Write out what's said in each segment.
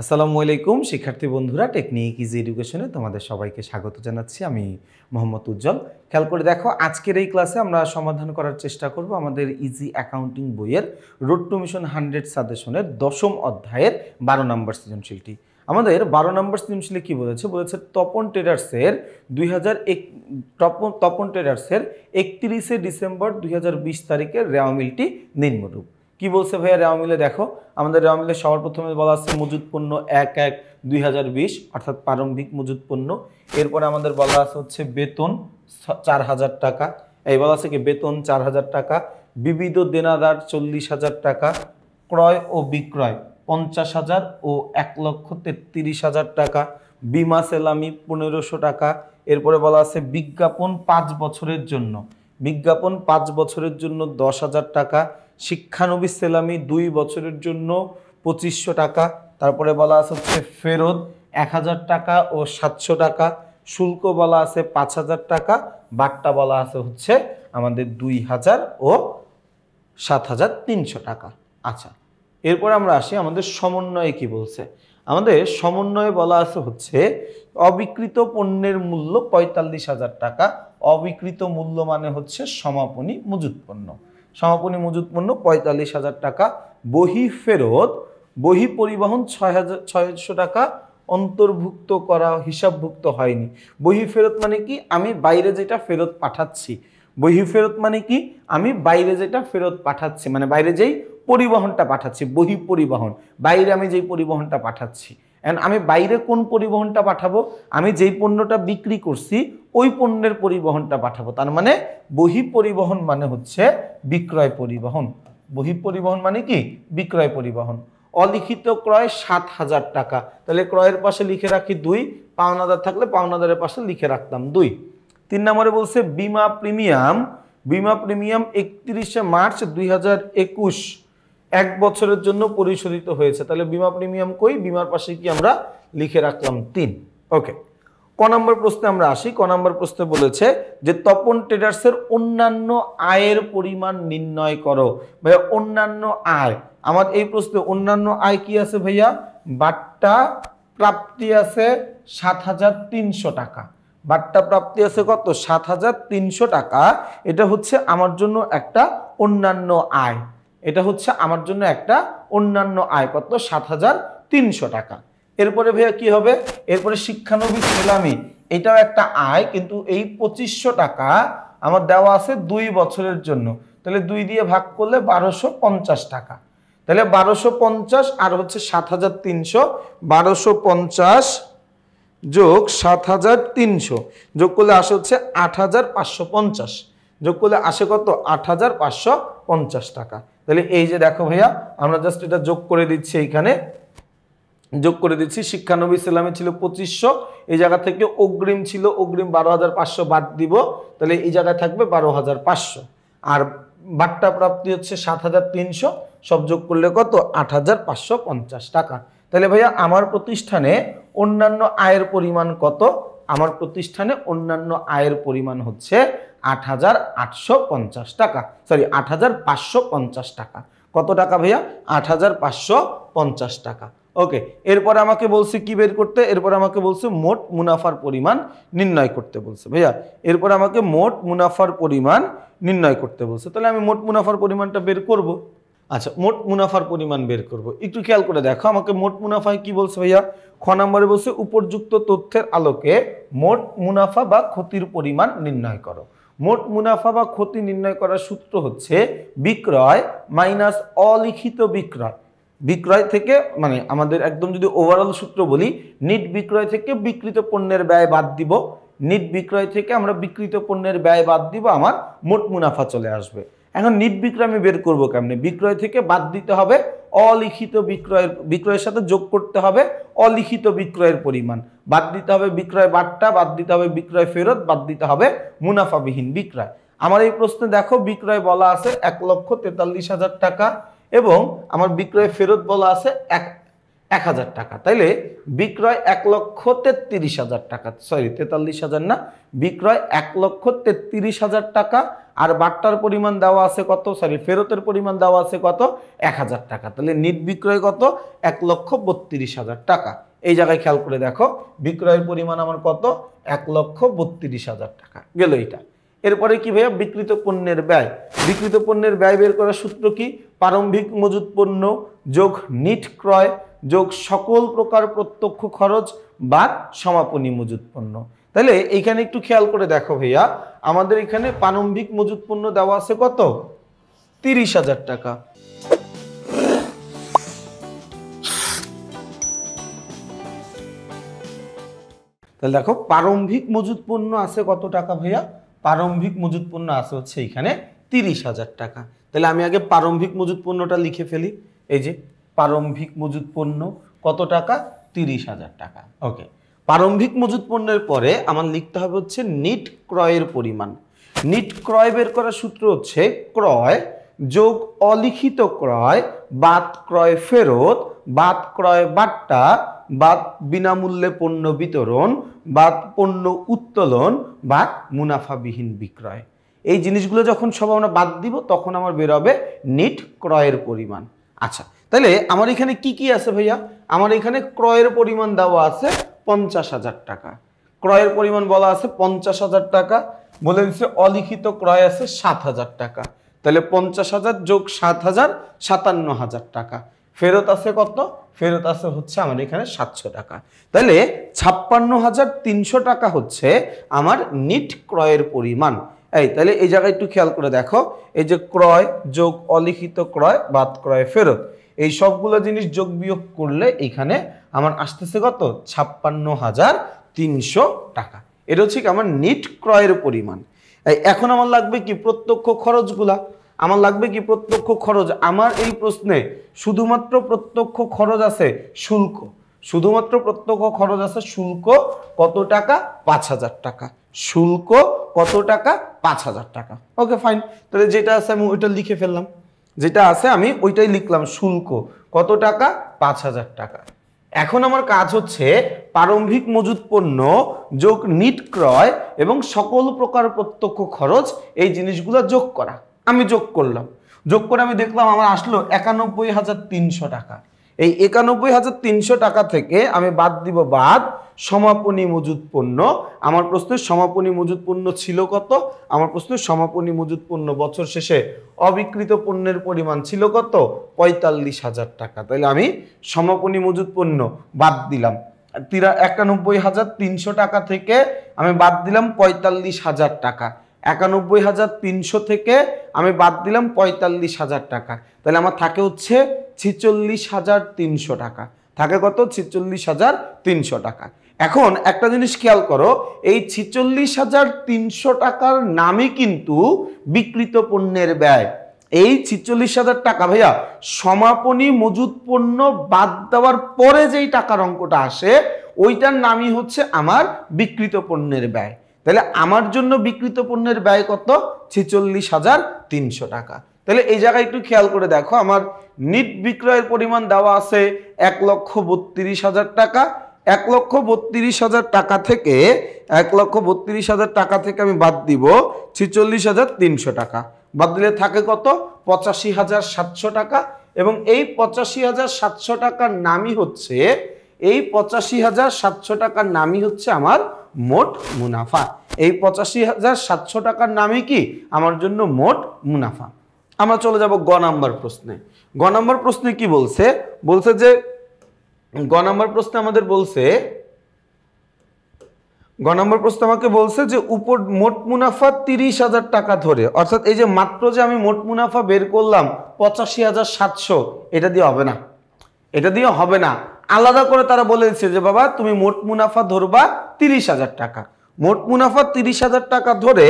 আসসালামু আলাইকুম শিক্ষার্থী বন্ধুরা, টেকনিক ইজি এডুকেশনে তোমাদের সবাইকে স্বাগত জানাচ্ছি। আমি মোহাম্মদ উজ্জ্বল। খেয়াল করে দেখো, আজকের এই ক্লাসে আমরা সমাধান করার চেষ্টা করব আমাদের ইজি অ্যাকাউন্টিং বইয়ের রোড টু মিশন 100 সাজেশনের 10ম অধ্যায়ের 12 নম্বর সৃজনশীলটি। আমাদের 12 নম্বর সৃজনশীলে কি বলেছে তপন ট্রেডার্সের 31শে ডিসেম্বর 2020 তারিখের রেওয়া মিলটি নিম্নরূপ। কি বলছে ভাইয়া রেওয়া মিলে? দেখো, আমাদের রেওয়া মিলে সবার প্রথমে বলা আছে মজুদ পণ্য 1/1/2020 অর্থাৎ প্রারম্ভিক মজুদ পণ্য। এরপরে আমাদের বলা আছে হচ্ছে বেতন 4000 টাকা। এই বলা আছে কি বেতন 4000 টাকা, বিবিধ দেনাদার 40,000 টাকা, ক্রয় ও বিক্রয় 50,000 ও 1,33,000 টাকা, বিমা সেলামি 1500 টাকা। এরপরে বলা আছে বিজ্ঞাপন 5 বছরের জন্য, 10,000 টাকা, শিক্ষানবিশ সেলামি 2 বছরের জন্য 2500 টাকা। তারপরে বলা আছে হচ্ছে ফেরত 1000 টাকা ও 700 টাকা, শুল্ক বলা আছে 5000 টাকা, বাট্টা বলা আছে হচ্ছে আমাদের 2000 ও 7300 টাকা। আচ্ছা, এরপর আমরা আসি আমাদের সমন্বয়ে কি বলছে। আমাদের সমন্বয়ে বলা আছে হচ্ছে অবিকৃত পণ্যের মূল্য 45,000 টাকা। অবিকৃত মূল্য মানে হচ্ছে সমাপনী মজুদ পণ্য। সমাপনী মজুদ পণ্য 45,000 টাকা। বহি ফেরত, বহি পরিবহন 6,600 টাকা অন্তর্ভুক্ত করা, হিসাবভুক্ত হয়নি। বহি ফেরত মানে কি? আমি বাইরে যেটা ফেরত পাঠাচ্ছি। বহি ফেরত মানে কি? আমি বাইরে যেটা ফেরত পাঠাচ্ছি, মানে বাইরে যেই পরিবহনটা পাঠাচ্ছি, বহি পরিবহন, বাইরে আমি যেই পরিবহনটা পাঠাচ্ছি। এন্ড আমি বাইরে কোন পরিবহনটা পাঠাবো? আমি যেই পণ্যটা বিক্রি করছি ওই পণ্যের পরিবহনটা পাঠাবো। তার মানে বহি পরিবহন মানে হচ্ছে বিক্রয় পরিবহন। বহি পরিবহন মানে কি? বিক্রয় পরিবহন। অলিখিত ক্রয় 7,000 টাকা। তাহলে ক্রয়ের পাশে লিখে রাখি 2, পাওনাদার থাকলে পাওনাদারের পাশে লিখে রাখতাম 2। 3 নম্বরে বলছে বিমা প্রিমিয়াম। বিমা প্রিমিয়াম 31শে মার্চ 2021 1 বছরের জন্য পরিশোধিত হয়েছে। তাহলে বিমা প্রিমিয়াম কই? বিমার পাশে কি আমরা লিখে রাখলাম 3। ওকে, ক নম্বর প্রশ্নে আমরা আসি। ক নম্বর প্রশ্নে বলেছে যে তপন ট্রেডার্সের অন্যান্য আয়ের পরিমাণ নির্ণয় করো। ভাইয়া অন্যান্য আয়, আমার এই প্রশ্নে অন্যান্য আয় কি আছে ভাইয়া? বাট্টা প্রাপ্তি আছে 7,300 টাকা। বাট্টা প্রাপ্তি আছে কত? 7,300 টাকা। এটা হচ্ছে আমার জন্য একটা অন্যান্য আয়। এটা হচ্ছে আমার জন্য একটা অন্যান্য আয়। কত? 7,300 টাকা। এরপরে ভাইয়া কি হবে? এরপরে শিক্ষানবিশ সেলামি, এটাও একটা আয়, কিন্তু এই 2500 টাকা আমার দেওয়া আছে 2 বছরের জন্য। তাহলে 2 দিয়ে ভাগ করলে 1250 টাকা। তাহলে 1250 আর হচ্ছে 7,300, 1250 যোগ 7,300 যোগ করলে আসে হচ্ছে 8,550। যোগ করলে আসে কত? 8,550 টাকা। তাহলে এই যে দেখো ভাইয়া, আমরা জাস্ট এটা যোগ করে দিচ্ছি, এইখানে যোগ করে দিচ্ছি। শিক্ষানবিশ সেলামি ছিল 2500, এই জায়গা থেকে অগ্রিম ছিল, অগ্রিম 12,500 বাদ দিব, তাহলে এই জায়গায় থাকবে 12,500। আর বাট্টা প্রাপ্তি হচ্ছে 7,300, সব যোগ করলে কত? 8,550 টাকা। তাহলে ভাইয়া আমার প্রতিষ্ঠানে অন্যান্য আয়ের পরিমাণ কত? আমার প্রতিষ্ঠানে অন্যান্য আয়ের পরিমাণ হচ্ছে 8,850 টাকা, সরি 8,550 টাকা। কত টাকা ভাইয়া? 8,550 টাকা। ওকে, এরপরে আমাকে বলছে কি বের করতে? এরপর আমাকে বলছে মোট মুনাফার পরিমাণ নির্ণয় করতে বলছে ভাইয়া। এরপর আমাকে মোট মুনাফার পরিমাণ নির্ণয় করতে বলছে। তাহলে আমি মোট মুনাফার পরিমাণটা বের করব। আচ্ছা, মোট মুনাফার পরিমাণ বের করব। একটু খেয়াল করে দেখো, আমাকে মোট মুনাফায় কি বলছে ভাইয়া? খ নম্বরে বলছে উপযুক্ত তথ্যের আলোকে মোট মুনাফা বা ক্ষতির পরিমাণ নির্ণয় করো। মোট মুনাফা বা ক্ষতি নির্ণয় করার সূত্র হচ্ছে বিক্রয় মাইনাস অলিখিত বিক্রয়। বিক্রয় থেকে, মানে আমাদের একদম যদি ওভারঅল সূত্র বলি, নিট বিক্রয় থেকে বিক্রিত পণ্যের ব্যয় বাদ দিব। নিট বিক্রয় থেকে আমরা বিক্রিত পণ্যের ব্যয় বাদ দিব, আমার মোট মুনাফা চলে আসবে। এখন নিট বিক্রয় আমি বের করবো কেমনে? বিক্রয় থেকে বাদ দিতে হবে অলিখিত বিক্রয়ের, বিক্রয়ের সাথে যোগ করতে হবে অলিখিত বিক্রয়ের পরিমাণ, বাদ দিতে হবে বিক্রয় বাট্টা, বাদ দিতে হবে বিক্রয় ফেরত, বাদ দিতে হবে মুনাফাবিহীন বিক্রয়। আমার এই প্রশ্নে দেখো বিক্রয় বলা আছে 1,43,000 টাকা এবং আমার বিক্রয় ফেরত বলা আছে 1,000 টাকা। তাইলে বিক্রয় 1,33,000 টাকা, সরি 43,000 না, বিক্রয় 1,33,000 টাকা আর বাট্টার পরিমাণ দেওয়া আছে কত, সরি ফেরতের পরিমাণ দেওয়া আছে কত, 1000 টাকা। তাহলে নিট বিক্রয় কত, 1,32,000 টাকা। এই জায়গায় খেয়াল করে দেখো বিক্রয়ের পরিমাণ আমার কত, 1,32,000 টাকা গেল এটা। এরপরে কি ভাইয়া, বিক্রিত পণ্যের ব্যয়। বিক্রিত পণ্যের ব্যয় বের করার সূত্র কি, প্রারম্ভিক মজুত পণ্য যোগ নিট ক্রয় যোগ সকল প্রকার প্রত্যক্ষ খরচ বাদ সমাপনী মজুত পণ্য। তাহলে এইখানে একটু খেয়াল করে দেখো ভাইয়া, আমাদের এখানে প্রারম্ভিক মজুত পণ্য দেওয়া আছে কত, 30,000 টাকা। তাহলে দেখো প্রারম্ভিক মজুত পণ্য আছে কত টাকা ভাইয়া, প্রারম্ভিক মজুত পণ্য আছে হচ্ছে এখানে 30,000 টাকা। তাহলে আমি আগে প্রারম্ভিক মজুত পণ্যটা লিখে ফেলি। এই যে প্রারম্ভিক মজুত পণ্য কত টাকা, 30,000 টাকা। ওকে, প্রারম্ভিক মজুত পণ্যের পরে আমার লিখতে হবে হচ্ছে নিট ক্রয়ের পরিমাণ। নিট ক্রয় বের করার সূত্র হচ্ছে ক্রয় যোগ অলিখিত ক্রয় বাদ ক্রয় ফেরত বাদ ক্রয় বাট্টা বাদ বিনামূল্যে পণ্য বিতরণ বাদ পণ্য উত্তোলন বাদ মুনাফাবিহীন বিক্রয়। এই জিনিসগুলো যখন সব আমরা বাদ দিব তখন আমার বের হবে নিট ক্রয়ের পরিমাণ। আচ্ছা, তাহলে আমার এখানে কি কি আছে ভাইয়া, আমার এখানে ক্রয়ের পরিমাণ দেওয়া আছে 50,000 টাকা। ক্রয়ের পরিমাণ বলা আছে 50,000 টাকা, বলে দিচ্ছে অলিখিত ক্রয় আছে 7,000 টাকা। তাহলে 50,000 যোগ 7,000 57,000 টাকা। ফেরত আছে কত, ফেরত আছে হচ্ছে আমার এখানে 700 টাকা। তাহলে 56,300 টাকা হচ্ছে আমার নিট ক্রয়ের পরিমাণ। এই তাহলে এই জায়গায় একটু খেয়াল করে দেখো, এই যে ক্রয় যোগ অলিখিত ক্রয় বাদ ক্রয় ফেরত, এই সবগুলো জিনিস যোগ বিয়োগ করলে এখানে আমার আসতেছে কত, 56,300 টাকা। এটা হচ্ছে কি আমার নিট ক্রয়ের পরিমাণ। এখন আমার লাগবে কি প্রত্যক্ষ খরচগুলা, আমার লাগবে কি প্রত্যক্ষ খরচ। আমার এই প্রশ্নে শুধুমাত্র প্রত্যক্ষ খরচ আছে শুল্ক, শুধুমাত্র প্রত্যক্ষ খরচ আছে শুল্ক কত টাকা, 5,000 টাকা। শুল্ক কত টাকা, 5,000 টাকা। ওকে ফাইন, তাহলে যেটা আছে আমি ওইটা লিখে ফেললাম, যেটা আছে আমি ওইটাই লিখলাম, শুল্ক কত টাকা, 5,000 টাকা। এখন আমার কাজ হচ্ছে প্রারম্ভিক মজুত পণ্য যোগ নিট ক্রয় এবং সকল প্রকার প্রত্যক্ষ খরচ এই জিনিসগুলো যোগ করা। আমি যোগ করলাম, যোগ করে আমি দেখলাম আমার আসলো 91,300 টাকা। এই 91,300 টাকা থেকে আমি বাদ দিব বাদ সমাপনী মজুত পণ্য। আমার প্রশ্নের সমাপনী মজুত পণ্য ছিল কত, আমার প্রশ্নের সমাপনী মজুত পণ্য বছর শেষে অবিকৃত পণ্যের পরিমাণ ছিল কত, 45,000 টাকা। তাহলে আমি সমাপনী মজুত পণ্য বাদ দিলাম 91,300 টাকা থেকে আমি বাদ দিলাম 45,000 টাকা। 91,300 থেকে আমি বাদ দিলাম 45,000 টাকা। তাহলে আমার থাকে হচ্ছে 46,300 টাকা। থাকে কত, 46,300 টাকা। এখন একটা জিনিস খেয়াল করো, এই 46,300 টাকার নামে কিন্তু বিক্রিত পণ্যের ব্যয়। এই 46,000 টাকা ভাইয়া সমাপনী মজুত পণ্য বাদ দেওয়ার পরে যেই টাকার অঙ্কটা আসে ওইটার নামই হচ্ছে আমার বিক্রিত পণ্যের ব্যয়। তাহলে আমার জন্য বিক্রিত পণ্যের ব্যয় কত, 46,300 টাকা। তাহলে এই জায়গায় একটু খেয়াল করে দেখো, আমার নিট বিক্রয়ের পরিমাণ দেওয়া আছে 1,32,000 টাকা। 1,32,000 টাকা থেকে 1,32,000 টাকা থেকে আমি বাদ দিব 46,300 টাকা। বাদ দিলে থাকে কত, 85,700 টাকা। এবং এই 85,700 টাকার নামই হচ্ছে, এই 85,700 টাকার নামই হচ্ছে আমার মোট মুনাফা। এই 85,700 টাকার নামই কি আমার জন্য মোট মুনাফা। আমরা চলে যাব গ নাম্বার প্রশ্নে। গ নাম্বার প্রশ্নে কি বলছে, বলছে যে গ নাম্বার প্রশ্নে আমাদের বলছে, গ নম্বর প্রশ্ন আমাকে বলছে যে উপর মোট মুনাফা 30,000 টাকা ধরে, অর্থাৎ এই যে মাত্র যে আমি মোট মুনাফা বের করলাম 85,700, এটা দিয়ে হবে না, এটা দিয়ে হবে না। আলাদা করে তারা বলে দিচ্ছে যে বাবা তুমি মোট মুনাফা ধরবা 30,000 টাকা। মোট মুনাফা 30,000 টাকা ধরে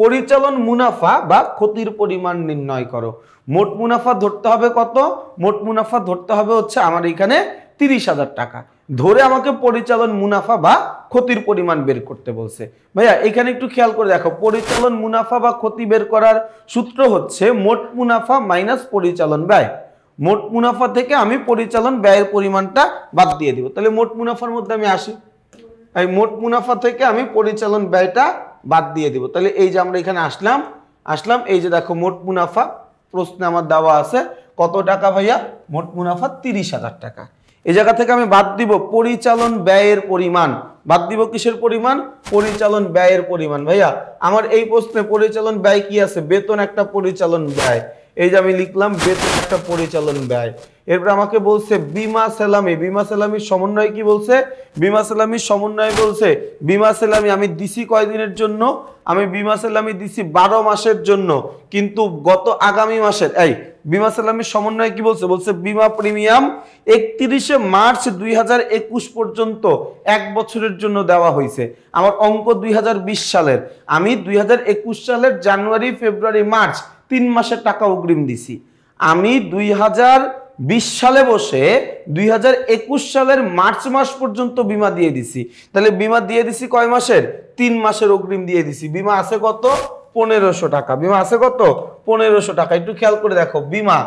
পরিচালন মুনাফা বা ক্ষতির পরিমাণ নির্ণয় করো। মোট মুনাফা ধরতে হবে কত, মোট মুনাফা ধরতে হবে হচ্ছে আমার এখানে 30,000 টাকা ধরে আমাকে পরিচালন মুনাফা বা ক্ষতির পরিমাণ বের করতে বলছে। ভাইয়া এখানে একটু খেয়াল করে দেখো, পরিচালন মুনাফা বা ক্ষতি বের করার সূত্র হচ্ছে মোট মুনাফা মাইনাস পরিচালন ব্যয়। মোট মুনাফা থেকে আমি পরিচালন ব্যয়ের পরিমাণটা বাদ দিয়ে দিব। তাহলে মোট মুনাফার মধ্যে আমি আসি, এই মোট মুনাফা থেকে আমি পরিচালন ব্যয়টা বাদ দিয়ে দিব। তাহলে এই যে আমরা এখানে আসলাম, আসলাম, এই যে দেখো মোট মুনাফা প্রশ্নে আমার দেওয়া আছে কত টাকা ভাইয়া, মোট মুনাফা 30,000 টাকা। এই জায়গা থেকে আমি বাদ দিব পরিচালন ব্যয়ের পরিমাণ, বাদ দিব কিসের পরিমাণ, পরিচালন ব্যয়ের পরিমাণ। ভাইয়া আমার এই প্রশ্নে পরিচালন ব্যয় কি আছে, বেতন একটা পরিচালন ব্যয়, এই যে আমি লিখলাম বেতন একটা পরিচালন ব্যয়। এরপর আমাকে বলছে বিমা সেলামি, বিমা সেলামির সমন্বয় কি বলছে, বিমা সেলামির সমন্বয় বলছে বিমা সেলামি আমি দিছি কয়দিনের জন্য, আমি বিমা সেলামি দিছি 12 মাসের জন্য, কিন্তু গত আগামী মাসের এই বিমা সেলামির সমন্বয় কি বলছে, বলছে বিমা প্রিমিয়াম 31শে মার্চ 2021 পর্যন্ত 1 বছরের জন্য দেওয়া হয়েছে। আমার অঙ্ক 2020 সালের, আমি 2021 সালের জানুয়ারি ফেব্রুয়ারি মার্চ 3 মাসের টাকা অগ্রিম দিছি। আমি 2020 সালে বসে 2021 সালের মার্চ মাস পর্যন্ত বিমা দিয়ে দিছি। তাহলে বিমা দিয়ে দিছি কয় মাসের, 3 মাসের অগ্রিম দিয়ে দিছি। বিমা আছে কত, 1500 টাকা। বিমা আছে কত, 1500 টাকা। একটু খেয়াল করে দেখো, বিমা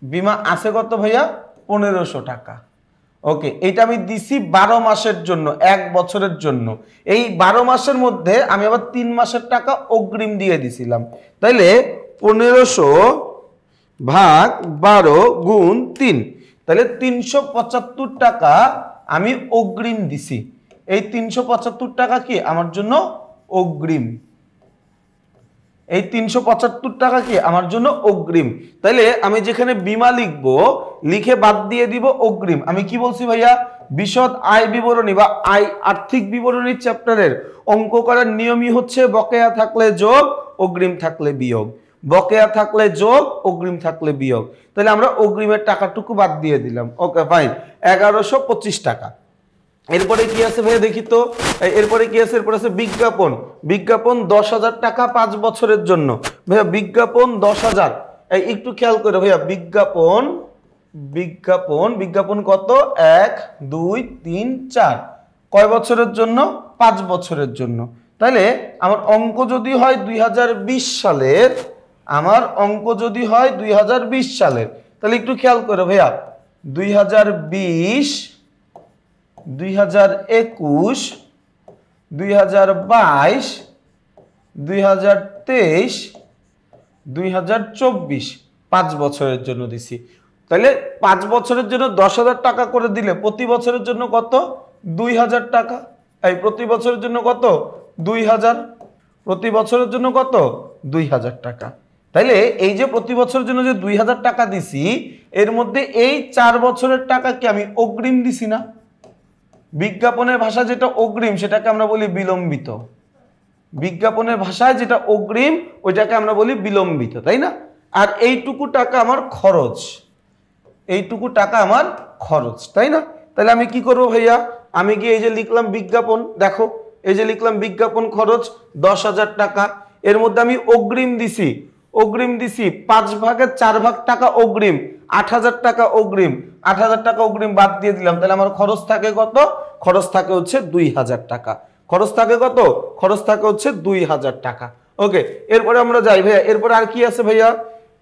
বিমা আছে কত ভাইয়া, 1500 টাকা। ওকে, এটা আমি দিছি 12 মাসের জন্য, 1 বছরের জন্য। এই 12 মাসের মধ্যে আমি আবার 3 মাসের টাকা অগ্রিম দিয়ে দিছিলাম। তাইলে 1500 ভাগ 12 গুণ 3, তাহলে 375 টাকা আমি অগ্রিম দিছি। এই 375 টাকা কি আমার জন্য অগ্রিম, এই 375 টাকা কি আমার জন্য অগ্রিম। তাইলে আমি যেখানে বিমা লিখবো, লিখে বাদ দিয়ে দিব অগ্রিম। আমি কি বলছি ভাইয়া, বিশদ আয় বিবরণী বা আয় আর্থিক বিবরণী চ্যাপ্টারের অঙ্ক করার নিয়মই হচ্ছে বকেয়া থাকলে যোগ, অগ্রিম থাকলে বিয়োগ, বকেয়া থাকলে যোগ, অগ্রিম থাকলে বিয়োগ। তাহলে আমরা অগ্রিমের টাকাটুকু বাদ দিয়ে দিলাম। ওকে ফাইন, 1125 টাকা। এরপরে কি আছে ভাইয়া দেখি তো, এরপরে কি আছে, এরপরে আছে বিজ্ঞাপন। বিজ্ঞাপন 10,000 টাকা 5 বছরের জন্য। ভাইয়া বিজ্ঞাপন 10,000, একটু খেয়াল করে ভাইয়া, বিজ্ঞাপন বিজ্ঞাপন বিজ্ঞাপন কত, 1 2 3 4, কয় বছরের জন্য, 5 বছরের জন্য। তাহলে আমার অঙ্ক যদি হয় 2020 সালের, আমার অঙ্ক যদি হয় 2020 সালের, তাহলে একটু খেয়াল করে ভাইয়া, 2020 2021 2022 2023 2024, 5 বছরের জন্য দিছি। তাহলে 5 বছরের জন্য 10,000 টাকা করে দিলে প্রতি বছরের জন্য কত, 2,000 টাকা। এই প্রতি বছরের জন্য কত, 2,000, প্রতি বছরের জন্য কত, 2,000 টাকা। তাইলে এই যে প্রতি বছরের জন্য যে 2,000 টাকা দিছি, এর মধ্যে এই 4 বছরের টাকা কি আমি অগ্রিম দিছি না? বিজ্ঞাপনের ভাষা যেটা অগ্রিম সেটাকে আমরা বলি বিলম্বিত, বিজ্ঞাপনের ভাষায় যেটা অগ্রিম ওইটাকে আমরা বলি বিলম্বিত, তাই না? আর এইটুকু টাকা আমার খরচ, এইটুকু টাকা আমার খরচ, তাই না? তাহলে আমি কি করব ভাইয়া, আমি গিয়ে এই যে লিখলাম বিজ্ঞাপন, দেখো এই যে লিখলাম বিজ্ঞাপন খরচ 10,000 টাকা। এর মধ্যে আমি অগ্রিম দিছি, অগ্রিম দিছি 5 ভাগের 4 ভাগ টাকা অগ্রিম, 8,000 টাকা অগ্রিম, 8,000 টাকা অগ্রিম বাদ দিয়ে দিলাম। তাহলে আমার খরচ থাকে কত, খরচ থাকে হচ্ছে 2,000 টাকা। খরচ থাকে কত, খরচ থাকে হচ্ছে 2,000 টাকা। ওকে, এরপরে আমরা যাই ভাইয়া, এরপরে আর কি আছে ভাইয়া,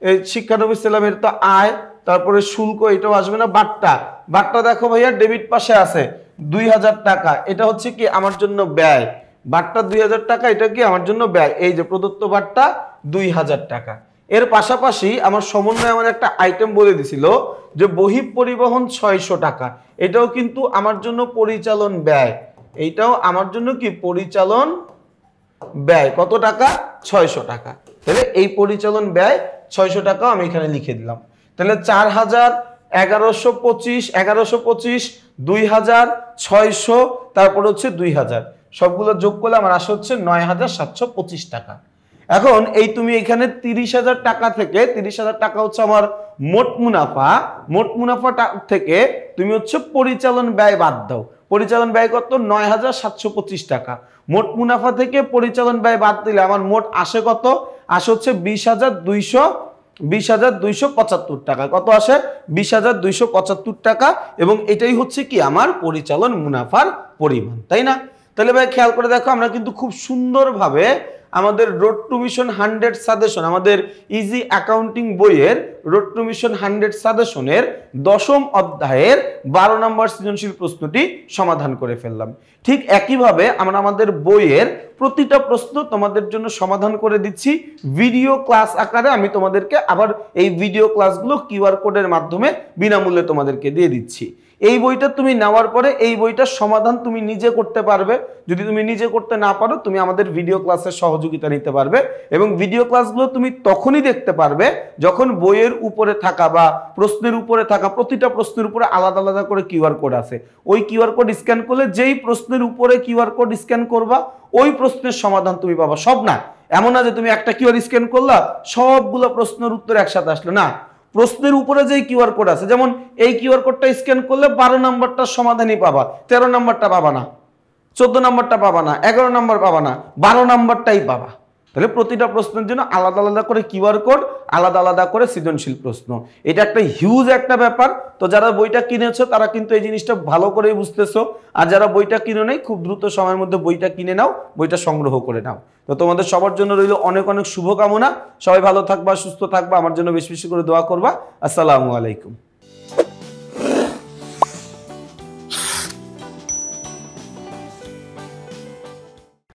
এই শিক্ষানবিশ সেলামের তো আয়, তারপরে শুল্ক, এটাও আসবে না। বাট্টা, বাট্টা দেখো ভাইয়া ডেবিট পাশে আছে 2,000 টাকা, এটা হচ্ছে কি আমার জন্য ব্যয়। বাট্টা 2,000 টাকা, এটা কি আমার জন্য ব্যয়। এই যে প্রদত্ত বাট্টা 2,000 টাকা। এর পাশাপাশি আমার সমন্বয় আমার একটা আইটেম বলে দিছিল যে বহি পরিবহন 600 টাকা, এটাও কিন্তু আমার জন্য পরিচালন ব্যয়, এইটাও আমার জন্য কি পরিচালন ব্যয়। কত টাকা, 600 টাকা। তাহলে এই পরিচালন ব্যয় 600 টাকা আমি এখানে লিখে দিলাম। তাহলে 4,000, 1125, 1125, 2,000, 600, তারপর হচ্ছে 2,000, সবগুলো যোগ করলে আমার আসে হচ্ছে 9,725 টাকা। এখন এই তুমি এখানে 30,000 টাকা থেকে, 30,000 টাকা হচ্ছে আমার মোট মুনাফা, মোট মুনাফা থেকে তুমি হচ্ছে পরিচালন ব্যয় বাদ দাও। পরিচালন ব্যয় কত, 9,725 টাকা। মোট মুনাফা থেকে পরিচালন ব্যয় বাদ দিলে আমার মোট আসে কত, আসে হচ্ছে 20,275 টাকা। কত আসে, 20,275 টাকা। এবং এটাই হচ্ছে কি আমার পরিচালন মুনাফার পরিমাণ, তাই না? তাহলে ভাই খেয়াল করে দেখো, আমরা কিন্তু খুব সুন্দরভাবে আমাদের রোড টু মিশন 100 সাজেশন, আমাদের ইজি অ্যাকাউন্টিং বইয়ের রোড টু মিশন 100 সাজেশনের 10ম অধ্যায়ের 12 নম্বর সৃজনশীল প্রশ্নটি সমাধান করে ফেললাম। ঠিক একইভাবে আমরা আমাদের বইয়ের প্রতিটা প্রশ্ন তোমাদের জন্য সমাধান করে দিচ্ছি ভিডিও ক্লাস আকারে। আমি তোমাদেরকে আবার এই ভিডিও ক্লাসগুলো কিউআর কোডের মাধ্যমে বিনামূল্যে তোমাদেরকে দিয়ে দিচ্ছি। এই বইটা তুমি নেওয়ার পরে এই বইটার সমাধান তুমি নিজে করতে পারবে। যদি তুমি নিজে করতে না পারো, তুমি আমাদের ভিডিও ক্লাসের সহযোগিতা নিতে পারবে, এবং ভিডিও ক্লাসগুলো তুমি তখনই দেখতে পারবে যখন বইয়ের উপরে থাকা বা প্রশ্নের উপরে থাকা প্রতিটা প্রশ্নের উপরে আলাদা আলাদা করে কিউআর কোড আছে। ওই কিউআর কোড স্ক্যান করলে যেই প্রশ্নের উপরে কিউআর কোড স্ক্যান করবা ওই প্রশ্নের সমাধান তুমি পাবা। সব না, এমন না যে তুমি একটা কিউআর স্ক্যান করলা সবগুলো প্রশ্নের উত্তর একসাথে আসলো, না। প্রশ্নের উপরে যে কিউআর কোড আছে, যেমন এই কিউআর কোডটা স্ক্যান করলে 12 নম্বরটা সমাধানই পাবা, 13 নম্বরটা পাবা না, 14 নম্বরটা পাবা না, 11 নম্বর পাবা না, 12 নম্বরটাই পাবা। তাহলে প্রতিটা প্রশ্নের জন্য আলাদা আলাদা করে কিউআর কোড, আলাদা আলাদা করে সৃজনশীল প্রশ্ন। এটা একটা হিউজ একটা ব্যাপার। তো যারা বইটা কিনেছো তারা কিন্তু এই জিনিসটা ভালো করেই বুঝতেছো, আর যারা বইটা কিনে নেই খুব দ্রুত সময়ের মধ্যে বইটা কিনে নাও, বইটা সংগ্রহ করে নাও। তো তোমাদের সবার জন্য রইল অনেক অনেক শুভকামনা। সবাই ভালো থাকবা, সুস্থ থাকবা, আমার জন্য বেশি বেশি করে দোয়া করবা। আসসালামু আলাইকুম।